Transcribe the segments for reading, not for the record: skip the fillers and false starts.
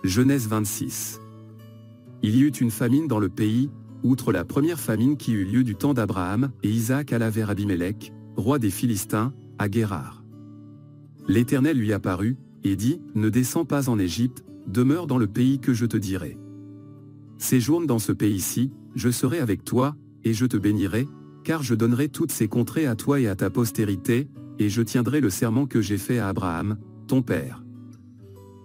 Genèse 26. Il y eut une famine dans le pays, outre la première famine qui eut lieu du temps d'Abraham, et Isaac alla vers Abimélec, roi des Philistins, à Guérar. L'Éternel lui apparut, et dit, ne descends pas en Égypte, demeure dans le pays que je te dirai. Séjourne dans ce pays-ci, je serai avec toi, et je te bénirai, car je donnerai toutes ces contrées à toi et à ta postérité, et je tiendrai le serment que j'ai fait à Abraham, ton père.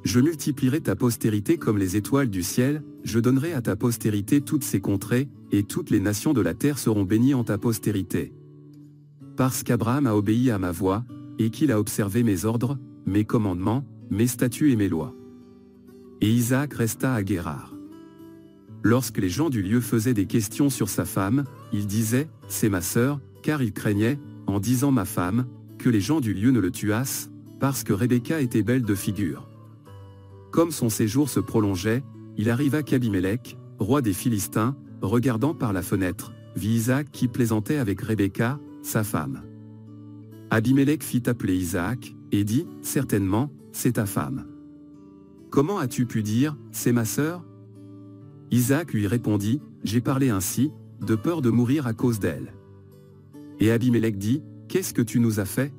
Je multiplierai ta postérité comme les étoiles du ciel, je donnerai à ta postérité toutes ces contrées, et toutes les nations de la terre seront bénies en ta postérité. Parce qu'Abraham a obéi à ma voix, et qu'il a observé mes ordres, mes commandements, mes statuts et mes lois. Et Isaac resta à Guérar. Lorsque les gens du lieu faisaient des questions sur sa femme, il disait, c'est ma sœur, car il craignait, en disant ma femme, que les gens du lieu ne le tuassent, parce que Rebecca était belle de figure. Comme son séjour se prolongeait, il arriva qu'Abimélec, roi des Philistins, regardant par la fenêtre, vit Isaac qui plaisantait avec Rebecca, sa femme. Abimélec fit appeler Isaac, et dit, certainement, c'est ta femme. Comment as-tu pu dire, c'est ma sœur? Isaac lui répondit, j'ai parlé ainsi, de peur de mourir à cause d'elle. Et Abimélec dit, qu'est-ce que tu nous as fait?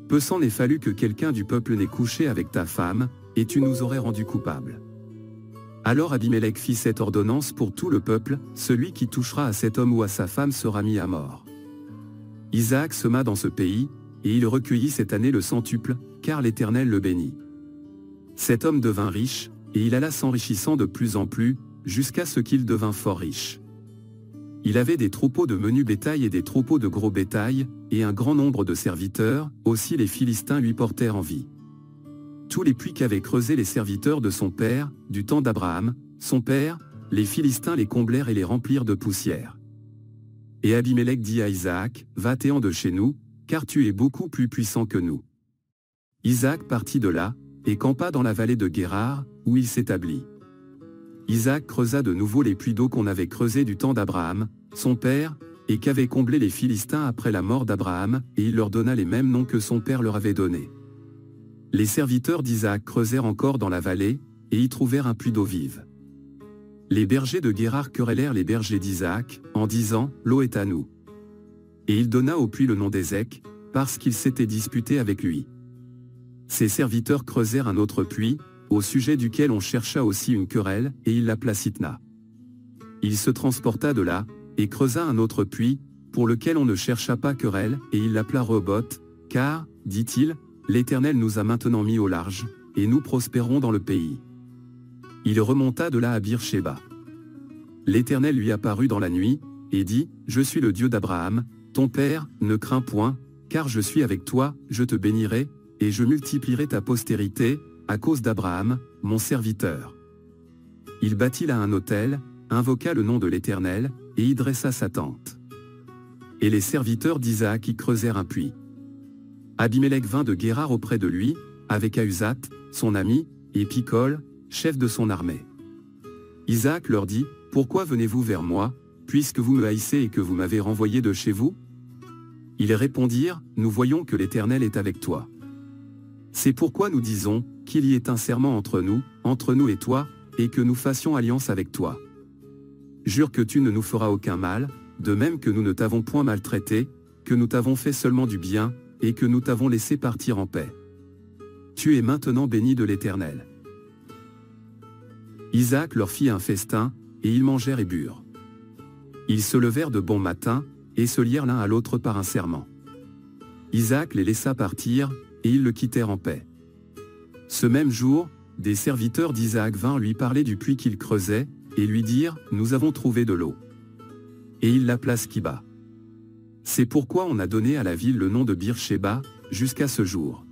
Peu s'en est fallu que quelqu'un du peuple n'ait couché avec ta femme, et tu nous aurais rendus coupables. Alors Abimélec fit cette ordonnance pour tout le peuple, celui qui touchera à cet homme ou à sa femme sera mis à mort. Isaac sema dans ce pays, et il recueillit cette année le centuple, car l'Éternel le bénit. Cet homme devint riche, et il alla s'enrichissant de plus en plus, jusqu'à ce qu'il devint fort riche. Il avait des troupeaux de menu bétail et des troupeaux de gros bétail, et un grand nombre de serviteurs, aussi les Philistins lui portèrent envie. Tous les puits qu'avaient creusés les serviteurs de son père, du temps d'Abraham, son père, les Philistins les comblèrent et les remplirent de poussière. Et Abimélec dit à Isaac, va-t'en de chez nous, car tu es beaucoup plus puissant que nous. Isaac partit de là, et campa dans la vallée de Guérar, où il s'établit. Isaac creusa de nouveau les puits d'eau qu'on avait creusés du temps d'Abraham, son père, et qu'avaient comblés les Philistins après la mort d'Abraham, et il leur donna les mêmes noms que son père leur avait donnés. Les serviteurs d'Isaac creusèrent encore dans la vallée, et y trouvèrent un puits d'eau vive. Les bergers de Guérar querellèrent les bergers d'Isaac, en disant, l'eau est à nous. Et il donna au puits le nom d'Ézek, parce qu'il s'était disputé avec lui. Ses serviteurs creusèrent un autre puits, au sujet duquel on chercha aussi une querelle, et il l'appela Sitna. Il se transporta de là, et creusa un autre puits, pour lequel on ne chercha pas querelle, et il l'appela Rehoboth, car, dit-il, l'Éternel nous a maintenant mis au large, et nous prospérons dans le pays. Il remonta de là à Bir-Shéba. L'Éternel lui apparut dans la nuit, et dit, je suis le Dieu d'Abraham, ton père, ne crains point, car je suis avec toi, je te bénirai, et je multiplierai ta postérité, à cause d'Abraham, mon serviteur. Il bâtit là un autel, invoqua le nom de l'Éternel, et y dressa sa tente. Et les serviteurs d'Isaac y creusèrent un puits. Abimélec vint de Guérar auprès de lui, avec Ahuzat, son ami, et Picol, chef de son armée. Isaac leur dit, pourquoi venez-vous vers moi, puisque vous me haïssez et que vous m'avez renvoyé de chez vous? Ils répondirent, nous voyons que l'Éternel est avec toi. C'est pourquoi nous disons, qu'il y ait un serment entre nous et toi, et que nous fassions alliance avec toi. Jure que tu ne nous feras aucun mal, de même que nous ne t'avons point maltraité, que nous t'avons fait seulement du bien, et que nous t'avons laissé partir en paix. Tu es maintenant béni de l'Éternel. Isaac leur fit un festin, et ils mangèrent et burent. Ils se levèrent de bon matin, et se lièrent l'un à l'autre par un serment. Isaac les laissa partir, et ils le quittèrent en paix. Ce même jour, des serviteurs d'Isaac vinrent lui parler du puits qu'il creusait, et lui dirent, nous avons trouvé de l'eau. Et il l'appela Skiba. C'est pourquoi on a donné à la ville le nom de Bir-Shéba, jusqu'à ce jour.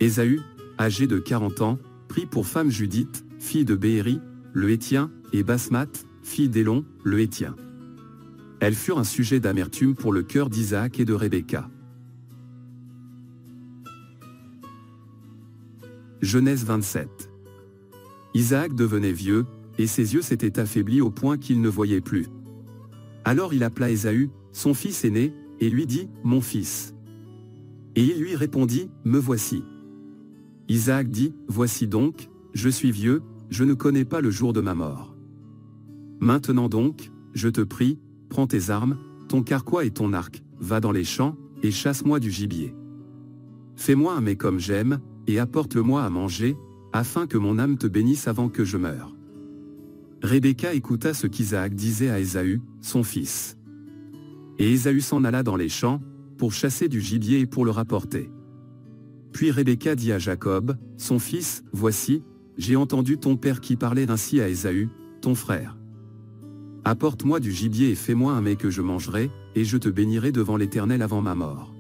Ésaü, âgé de 40 ans, prit pour femme Judith, fille de Béhéri, le Héthien, et Basmath, fille d'Élon, le Héthien. Elles furent un sujet d'amertume pour le cœur d'Isaac et de Rebecca. Genèse 27. Isaac devenait vieux, et ses yeux s'étaient affaiblis au point qu'il ne voyait plus. Alors il appela Ésaü, son fils aîné, et lui dit, mon fils. Et il lui répondit, me voici. Isaac dit, voici donc, je suis vieux, je ne connais pas le jour de ma mort. Maintenant donc, je te prie, prends tes armes, ton carquois et ton arc, va dans les champs, et chasse-moi du gibier. Fais-moi un mets comme j'aime, et apporte-le-moi à manger, afin que mon âme te bénisse avant que je meure. Rebecca écouta ce qu'Isaac disait à Ésaü, son fils. Et Ésaü s'en alla dans les champs, pour chasser du gibier et pour le rapporter. Puis Rebecca dit à Jacob, son fils, voici, j'ai entendu ton père qui parlait ainsi à Ésaü, ton frère. Apporte-moi du gibier et fais-moi un mets que je mangerai, et je te bénirai devant l'Éternel avant ma mort.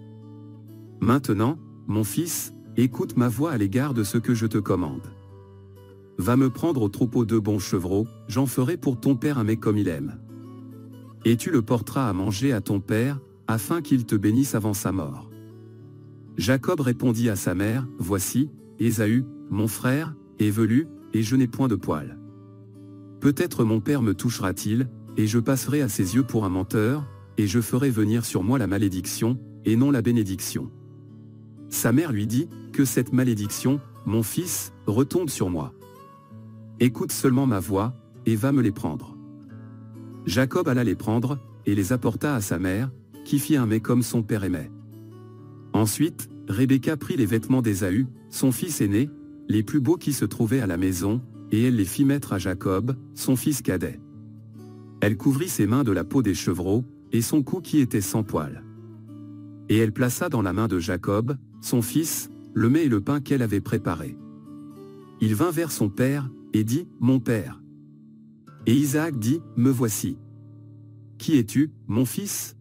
Maintenant, mon fils, écoute ma voix à l'égard de ce que je te commande. Va me prendre au troupeau 2 bons chevreaux, j'en ferai pour ton père un mets comme il aime. Et tu le porteras à manger à ton père, afin qu'il te bénisse avant sa mort. Jacob répondit à sa mère, voici, Ésaü, mon frère, est velu, et je n'ai point de poil. Peut-être mon père me touchera-t-il, et je passerai à ses yeux pour un menteur, et je ferai venir sur moi la malédiction, et non la bénédiction. Sa mère lui dit, que cette malédiction, mon fils, retombe sur moi. Écoute seulement ma voix, et va me les prendre. Jacob alla les prendre, et les apporta à sa mère, qui fit un mets comme son père aimait. Ensuite, Rebecca prit les vêtements d'Ésaü, son fils aîné, les plus beaux qui se trouvaient à la maison, et elle les fit mettre à Jacob, son fils cadet. Elle couvrit ses mains de la peau des chevreaux, et son cou qui était sans poil. Et elle plaça dans la main de Jacob, son fils, le mets et le pain qu'elle avait préparé. Il vint vers son père, et dit, mon père. Et Isaac dit, me voici. Qui es-tu, mon fils?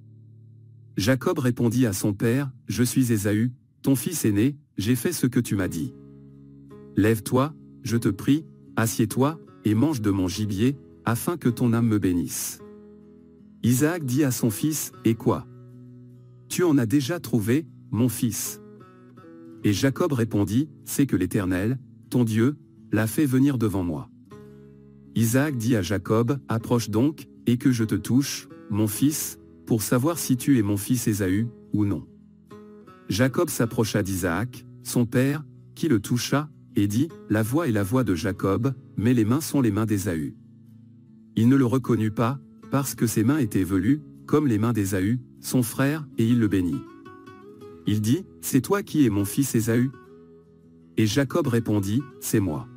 Jacob répondit à son père, je suis Ésaü, ton fils aîné, j'ai fait ce que tu m'as dit. Lève-toi, je te prie, assieds-toi, et mange de mon gibier, afin que ton âme me bénisse. Isaac dit à son fils, et quoi? Tu en as déjà trouvé, mon fils. Et Jacob répondit, c'est que l'Éternel, ton Dieu, l'a fait venir devant moi. Isaac dit à Jacob, approche donc, et que je te touche, mon fils, pour savoir si tu es mon fils Ésaü, ou non. Jacob s'approcha d'Isaac, son père, qui le toucha, et dit, la voix est la voix de Jacob, mais les mains sont les mains d'Ésaü. Il ne le reconnut pas, parce que ses mains étaient velues, comme les mains d'Ésaü, son frère, et il le bénit. Il dit, c'est toi qui es mon fils Ésaü? Et Jacob répondit, c'est moi.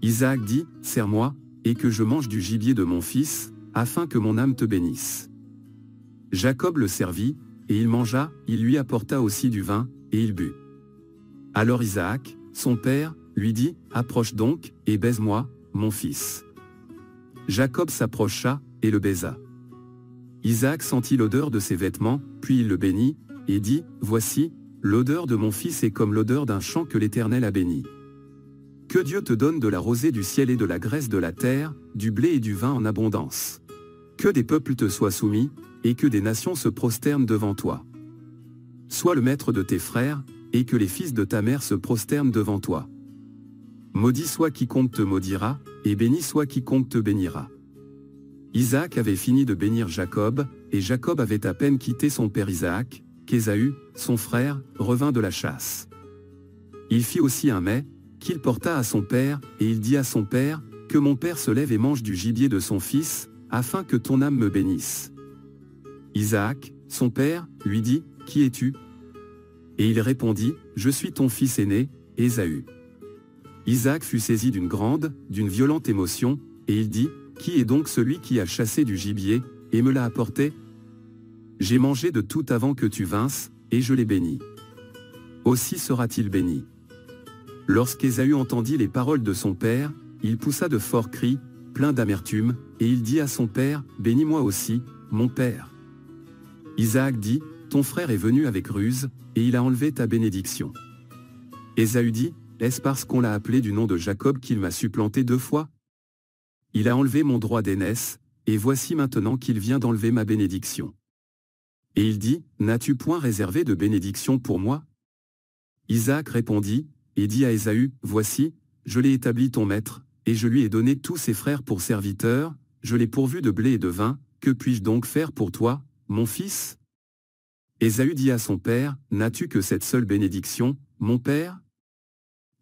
Isaac dit, serre-moi, et que je mange du gibier de mon fils, afin que mon âme te bénisse. Jacob le servit, et il mangea, il lui apporta aussi du vin, et il but. Alors Isaac, son père, lui dit, approche donc, et baise-moi, mon fils. Jacob s'approcha, et le baisa. Isaac sentit l'odeur de ses vêtements, puis il le bénit, et dit, voici, l'odeur de mon fils est comme l'odeur d'un champ que l'Éternel a béni. Que Dieu te donne de la rosée du ciel et de la graisse de la terre, du blé et du vin en abondance. Que des peuples te soient soumis, et que des nations se prosternent devant toi. Sois le maître de tes frères, et que les fils de ta mère se prosternent devant toi. Maudit soit quiconque te maudira, et béni soit quiconque te bénira. Isaac avait fini de bénir Jacob, et Jacob avait à peine quitté son père Isaac, qu'Ésaü, son frère, revint de la chasse. Il fit aussi un mets, qu'il porta à son père, et il dit à son père, que mon père se lève et mange du gibier de son fils, afin que ton âme me bénisse. Isaac, son père, lui dit, qui es-tu? Et il répondit, je suis ton fils aîné, Ésaü. Isaac fut saisi d'une violente émotion, et il dit, qui est donc celui qui a chassé du gibier, et me l'a apporté? J'ai mangé de tout avant que tu vinsses, et je l'ai béni. Aussi sera-t-il béni. Lorsqu'Ésaü entendit les paroles de son père, il poussa de forts cris, plein d'amertume, et il dit à son père, bénis-moi aussi, mon père. Isaac dit, ton frère est venu avec ruse, et il a enlevé ta bénédiction. Ésaü dit, est-ce parce qu'on l'a appelé du nom de Jacob qu'il m'a supplanté 2 fois? Il a enlevé mon droit d'aînesse, et voici maintenant qu'il vient d'enlever ma bénédiction. Et il dit, n'as-tu point réservé de bénédiction pour moi? Isaac répondit, et dit à Ésaü, voici, je l'ai établi ton maître, et je lui ai donné tous ses frères pour serviteurs, je l'ai pourvu de blé et de vin, que puis-je donc faire pour toi, mon fils? Ésaü dit à son père, n'as-tu que cette seule bénédiction, mon père?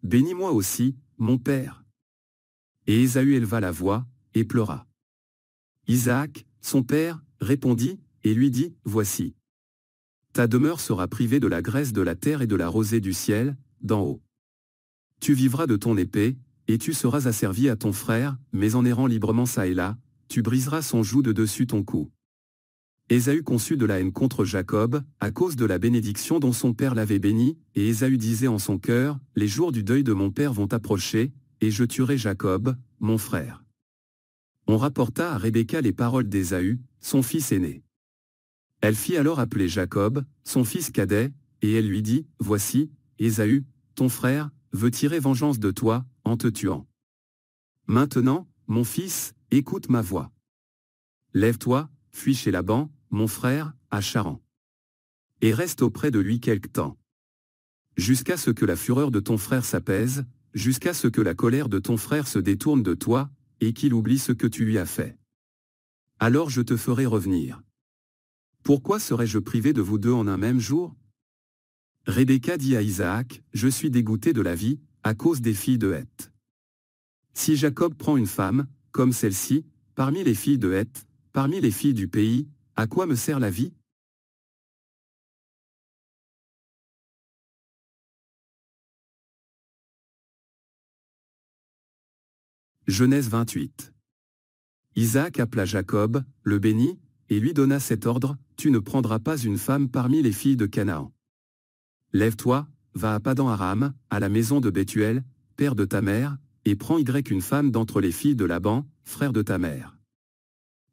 Bénis-moi aussi, mon père. Et Ésaü éleva la voix, et pleura. Isaac, son père, répondit, et lui dit, voici. Ta demeure sera privée de la graisse de la terre et de la rosée du ciel, d'en haut. Tu vivras de ton épée, et tu seras asservi à ton frère, mais en errant librement çà et là, tu briseras son joug de dessus ton cou. Ésaü conçut de la haine contre Jacob, à cause de la bénédiction dont son père l'avait béni, et Ésaü disait en son cœur, les jours du deuil de mon père vont approcher, et je tuerai Jacob, mon frère. On rapporta à Rebecca les paroles d'Ésaü, son fils aîné. Elle fit alors appeler Jacob, son fils cadet, et elle lui dit, voici, Ésaü, ton frère, veut tirer vengeance de toi, en te tuant. Maintenant, mon fils, écoute ma voix. Lève-toi, fuis chez Laban, mon frère, à Charan. Et reste auprès de lui quelque temps. Jusqu'à ce que la fureur de ton frère s'apaise, jusqu'à ce que la colère de ton frère se détourne de toi, et qu'il oublie ce que tu lui as fait. Alors je te ferai revenir. Pourquoi serais-je privé de vous deux en un même jour? Rebecca dit à Isaac, je suis dégoûté de la vie, à cause des filles de Heth. Si Jacob prend une femme, comme celle-ci, parmi les filles de Heth, parmi les filles du pays, à quoi me sert la vie? Genèse 28. Isaac appela Jacob, le bénit, et lui donna cet ordre, tu ne prendras pas une femme parmi les filles de Canaan. Lève-toi, va à Padan-Aram, à la maison de Bethuel, père de ta mère, et prends une femme d'entre les filles de Laban, frère de ta mère.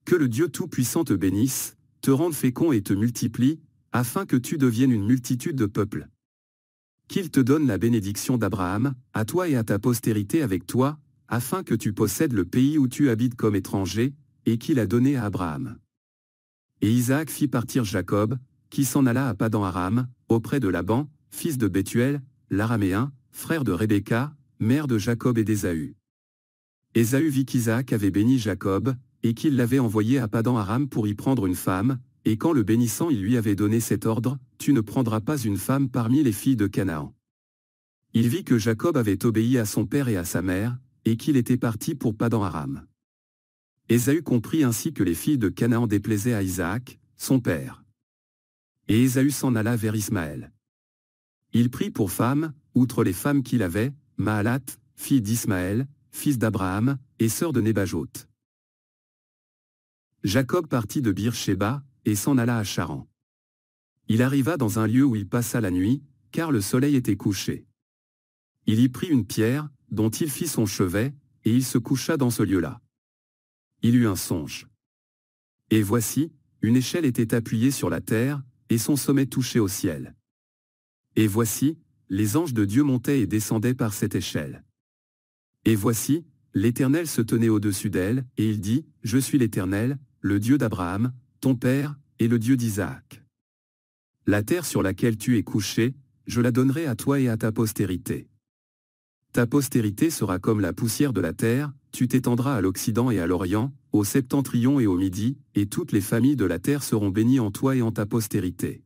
Que le Dieu Tout-Puissant te bénisse, te rende fécond et te multiplie, afin que tu deviennes une multitude de peuples. Qu'il te donne la bénédiction d'Abraham, à toi et à ta postérité avec toi, afin que tu possèdes le pays où tu habites comme étranger, et qu'il a donné à Abraham. Et Isaac fit partir Jacob, qui s'en alla à Padan-Aram, auprès de Laban, fils de Bethuel, l'Araméen, frère de Rebecca, mère de Jacob et d'Ésaü. Ésaü vit qu'Isaac avait béni Jacob, et qu'il l'avait envoyé à Padan-Aram pour y prendre une femme, et qu'en le bénissant il lui avait donné cet ordre, tu ne prendras pas une femme parmi les filles de Canaan. Il vit que Jacob avait obéi à son père et à sa mère, et qu'il était parti pour Padan-Aram. Ésaü comprit ainsi que les filles de Canaan déplaisaient à Isaac, son père. Et Ésaü s'en alla vers Ismaël. Il prit pour femme, outre les femmes qu'il avait, Mahalat, fille d'Ismaël, fils d'Abraham, et sœur de Nébajot. Jacob partit de Bir-Shéba, et s'en alla à Charan. Il arriva dans un lieu où il passa la nuit, car le soleil était couché. Il y prit une pierre, dont il fit son chevet, et il se coucha dans ce lieu-là. Il eut un songe. Et voici, une échelle était appuyée sur la terre, et son sommet touchait au ciel. Et voici, les anges de Dieu montaient et descendaient par cette échelle. Et voici, l'Éternel se tenait au-dessus d'elle, et il dit, je suis l'Éternel, le Dieu d'Abraham, ton père, et le Dieu d'Isaac. La terre sur laquelle tu es couché, je la donnerai à toi et à ta postérité. Ta postérité sera comme la poussière de la terre, tu t'étendras à l'Occident et à l'Orient, au septentrion et au Midi, et toutes les familles de la terre seront bénies en toi et en ta postérité.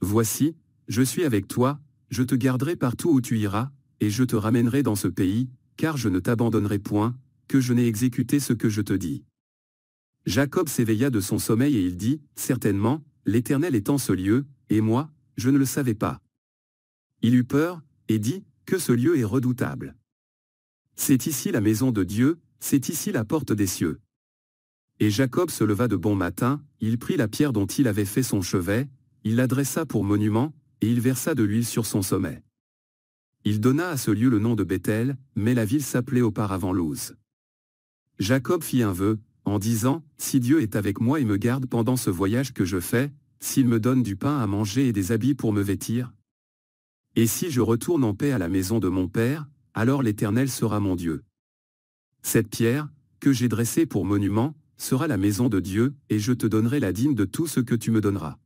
Voici, je suis avec toi, je te garderai partout où tu iras, et je te ramènerai dans ce pays, car je ne t'abandonnerai point, que je n'ai exécuté ce que je te dis. Jacob s'éveilla de son sommeil et il dit, certainement, l'Éternel est en ce lieu, et moi, je ne le savais pas. Il eut peur, et dit, que ce lieu est redoutable. C'est ici la maison de Dieu, c'est ici la porte des cieux. Et Jacob se leva de bon matin, il prit la pierre dont il avait fait son chevet, il la dressa pour monument, et il versa de l'huile sur son sommet. Il donna à ce lieu le nom de Béthel, mais la ville s'appelait auparavant Luz. Jacob fit un vœu, en disant, si Dieu est avec moi et me garde pendant ce voyage que je fais, s'il me donne du pain à manger et des habits pour me vêtir, et si je retourne en paix à la maison de mon père, alors l'Éternel sera mon Dieu. Cette pierre, que j'ai dressée pour monument, sera la maison de Dieu, et je te donnerai la dîme de tout ce que tu me donneras.